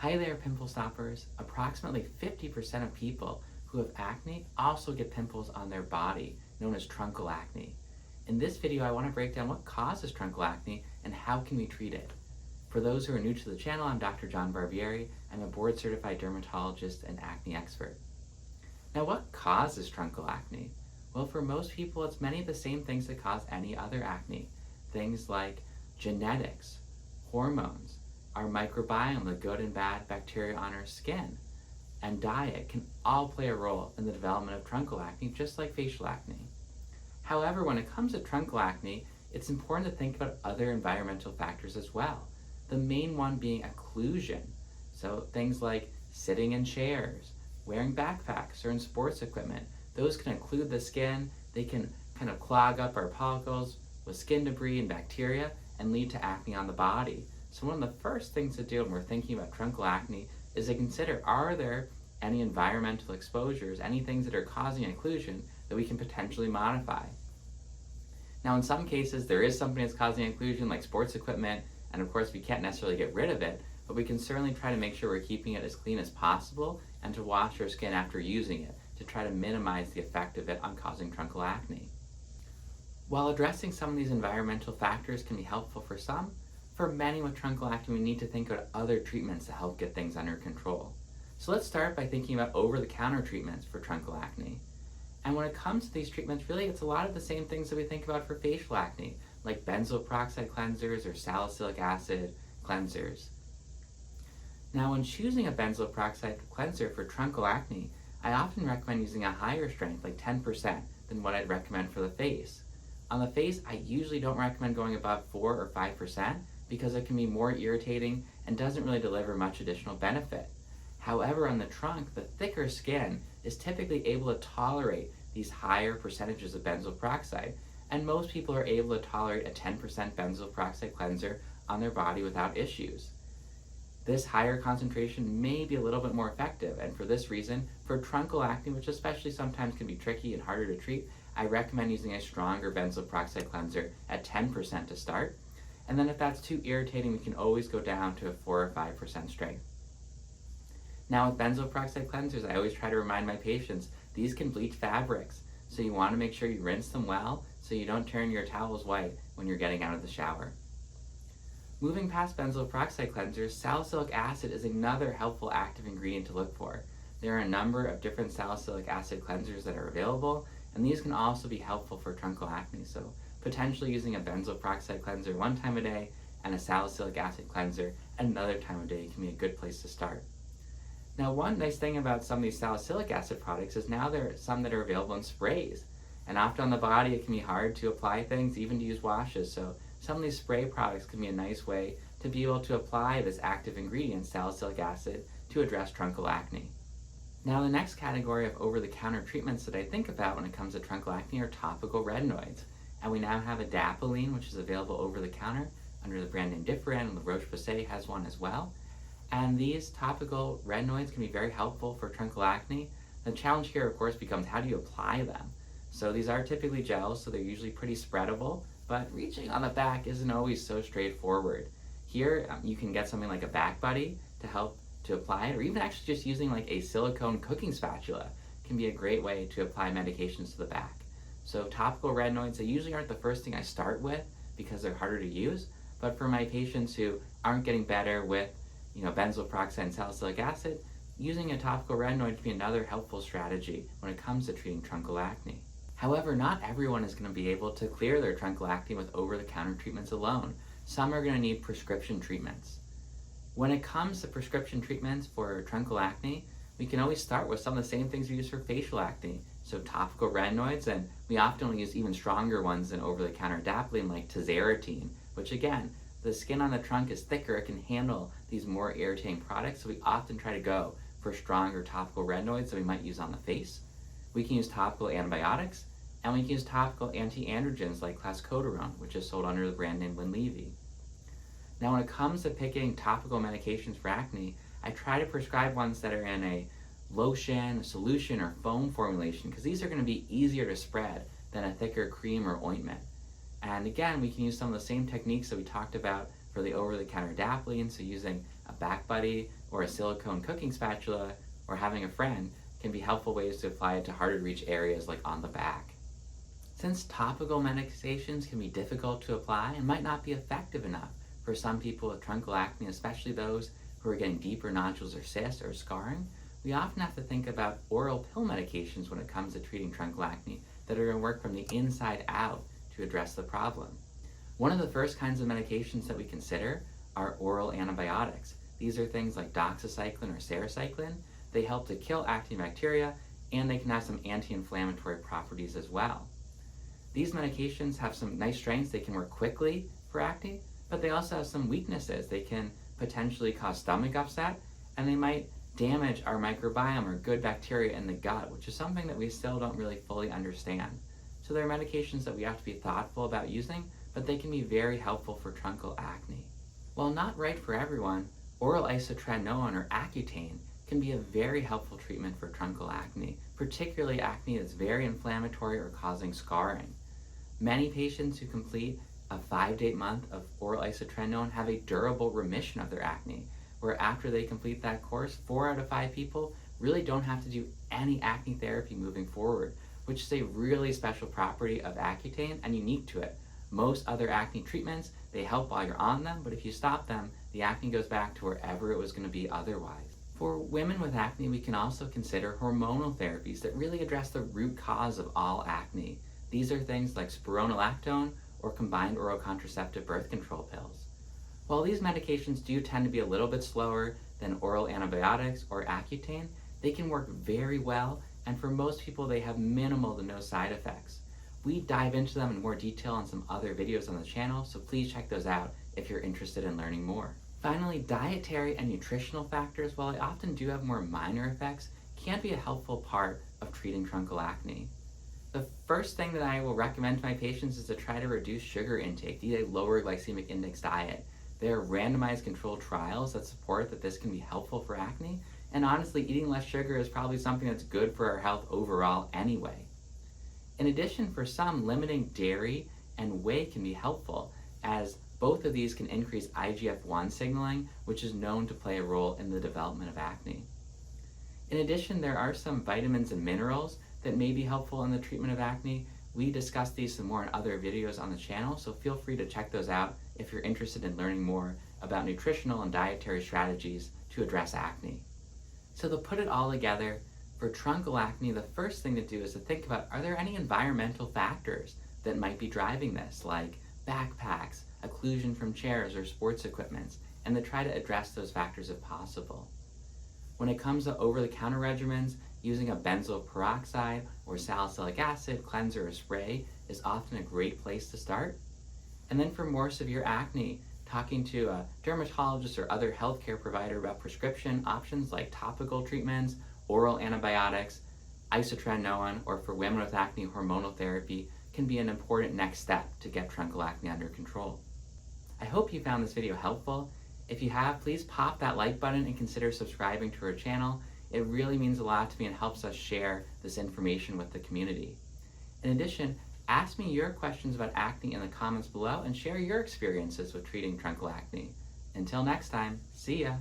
Hi there, pimple stoppers. Approximately 50% of people who have acne also get pimples on their body, known as truncal acne. In this video, I want to break down what causes truncal acne and how can we treat it. For those who are new to the channel, I'm Dr. John Barbieri. I'm a board-certified dermatologist and acne expert. Now, what causes truncal acne? Well, for most people, it's many of the same things that cause any other acne. Things like genetics, hormones, our microbiome, the good and bad bacteria on our skin, and diet can all play a role in the development of truncal acne, just like facial acne. However, when it comes to truncal acne, it's important to think about other environmental factors as well. The main one being occlusion. So things like sitting in chairs, wearing backpacks, or in sports equipment. Those can occlude the skin. They can kind of clog up our follicles with skin debris and bacteria and lead to acne on the body. So one of the first things to do when we're thinking about truncal acne is to consider, are there any environmental exposures, any things that are causing occlusion that we can potentially modify? Now, in some cases, there is something that's causing occlusion, like sports equipment, and of course we can't necessarily get rid of it, but we can certainly try to make sure we're keeping it as clean as possible and to wash our skin after using it to try to minimize the effect of it on causing truncal acne. While addressing some of these environmental factors can be helpful for some, for many with truncal acne, we need to think about other treatments to help get things under control. So let's start by thinking about over-the-counter treatments for truncal acne. And when it comes to these treatments, really it's a lot of the same things that we think about for facial acne, like benzoyl peroxide cleansers or salicylic acid cleansers. Now, when choosing a benzoyl peroxide cleanser for truncal acne, I often recommend using a higher strength, like 10%, than what I'd recommend for the face. On the face, I usually don't recommend going above 4 or 5%, because it can be more irritating and doesn't really deliver much additional benefit. However, on the trunk, the thicker skin is typically able to tolerate these higher percentages of benzoyl peroxide, and most people are able to tolerate a 10% benzoyl peroxide cleanser on their body without issues. This higher concentration may be a little bit more effective, and for this reason, for truncal acne, which especially sometimes can be tricky and harder to treat, I recommend using a stronger benzoyl peroxide cleanser at 10% to start. And then if that's too irritating, we can always go down to a 4 or 5% strength. Now with benzoyl peroxide cleansers, I always try to remind my patients, these can bleach fabrics. So you want to make sure you rinse them well so you don't turn your towels white when you're getting out of the shower. Moving past benzoyl peroxide cleansers, salicylic acid is another helpful active ingredient to look for. There are a number of different salicylic acid cleansers that are available, and these can also be helpful for truncal acne. So potentially using a benzoyl peroxide cleanser one time a day and a salicylic acid cleanser another time a day can be a good place to start. Now, one nice thing about some of these salicylic acid products is now there are some that are available in sprays. And often on the body, it can be hard to apply things, even to use washes. So some of these spray products can be a nice way to be able to apply this active ingredient, salicylic acid, to address truncal acne. Now, the next category of over-the-counter treatments that I think about when it comes to truncal acne are topical retinoids. And we now have adapalene, which is available over the counter under the brand name Differin, and La Roche-Posay has one as well. And these topical retinoids can be very helpful for truncal acne. The challenge here, of course, becomes how do you apply them? So these are typically gels, so they're usually pretty spreadable, but reaching on the back isn't always so straightforward. Here, you can get something like a back buddy to help to apply it, or even actually just using like a silicone cooking spatula can be a great way to apply medications to the back. So topical retinoids, they usually aren't the first thing I start with because they're harder to use, but for my patients who aren't getting better with benzoyl peroxide and salicylic acid, using a topical retinoid can be another helpful strategy when it comes to treating truncal acne. However, not everyone is going to be able to clear their truncal acne with over-the-counter treatments alone. Some are going to need prescription treatments. When it comes to prescription treatments for truncal acne, we can always start with some of the same things we use for facial acne. So topical retinoids, and we often use even stronger ones than over-the-counter adapalene, like tazarotene, which again, the skin on the trunk is thicker, it can handle these more irritating products, so we often try to go for stronger topical retinoids that we might use on the face. We can use topical antibiotics, and we can use topical anti-androgens like clascoterone, which is sold under the brand name Winlevi. Now, when it comes to picking topical medications for acne, I try to prescribe ones that are in a lotion, a solution, or foam formulation, because these are going to be easier to spread than a thicker cream or ointment. And again, we can use some of the same techniques that we talked about for the over-the-counter adapalene, so using a back buddy or a silicone cooking spatula, or having a friend can be helpful ways to apply it to harder to reach areas like on the back. Since topical medications can be difficult to apply and might not be effective enough for some people with truncal acne, especially those who are getting deeper nodules or cysts or scarring, we often have to think about oral pill medications when it comes to treating truncal acne that are going to work from the inside out to address the problem. One of the first kinds of medications that we consider are oral antibiotics. These are things like doxycycline or sarecycline. They help to kill acne bacteria, and they can have some anti-inflammatory properties as well. These medications have some nice strengths. They can work quickly for acne, but they also have some weaknesses. They can potentially cause stomach upset, and they might damage our microbiome or good bacteria in the gut, which is something that we still don't really fully understand. So there are medications that we have to be thoughtful about using, but they can be very helpful for truncal acne. While not right for everyone, oral isotretinoin or Accutane can be a very helpful treatment for truncal acne, particularly acne that's very inflammatory or causing scarring. Many patients who complete a 5 to 8 month of oral isotretinoin have a durable remission of their acne, where after they complete that course, 4 out of 5 people really don't have to do any acne therapy moving forward, which is a really special property of Accutane and unique to it. Most other acne treatments, they help while you're on them, but if you stop them, the acne goes back to wherever it was going to be otherwise. For women with acne, we can also consider hormonal therapies that really address the root cause of all acne. These are things like spironolactone or combined oral contraceptive birth control pills. While these medications do tend to be a little bit slower than oral antibiotics or Accutane, they can work very well, and for most people they have minimal to no side effects. We dive into them in more detail in some other videos on the channel, so please check those out if you're interested in learning more. Finally, dietary and nutritional factors, while they often do have more minor effects, can be a helpful part of treating truncal acne. The first thing that I will recommend to my patients is to try to reduce sugar intake, eat a lower glycemic index diet. There are randomized controlled trials that support that this can be helpful for acne, and honestly, eating less sugar is probably something that's good for our health overall anyway. In addition, for some, limiting dairy and whey can be helpful, as both of these can increase IGF-1 signaling, which is known to play a role in the development of acne. In addition, there are some vitamins and minerals that may be helpful in the treatment of acne. We discuss these some more in other videos on the channel, so feel free to check those out if you're interested in learning more about nutritional and dietary strategies to address acne. So to put it all together, for truncal acne, the first thing to do is to think about, are there any environmental factors that might be driving this, like backpacks, occlusion from chairs or sports equipment, and to try to address those factors if possible. When it comes to over-the-counter regimens, using a benzoyl peroxide or salicylic acid cleanser or spray is often a great place to start. And then for more severe acne, talking to a dermatologist or other healthcare provider about prescription options like topical treatments, oral antibiotics, isotretinoin, or for women with acne, hormonal therapy can be an important next step to get truncal acne under control. I hope you found this video helpful. If you have, please pop that like button and consider subscribing to our channel. It really means a lot to me and helps us share this information with the community. In addition, ask me your questions about acne in the comments below and share your experiences with treating truncal acne. Until next time, see ya!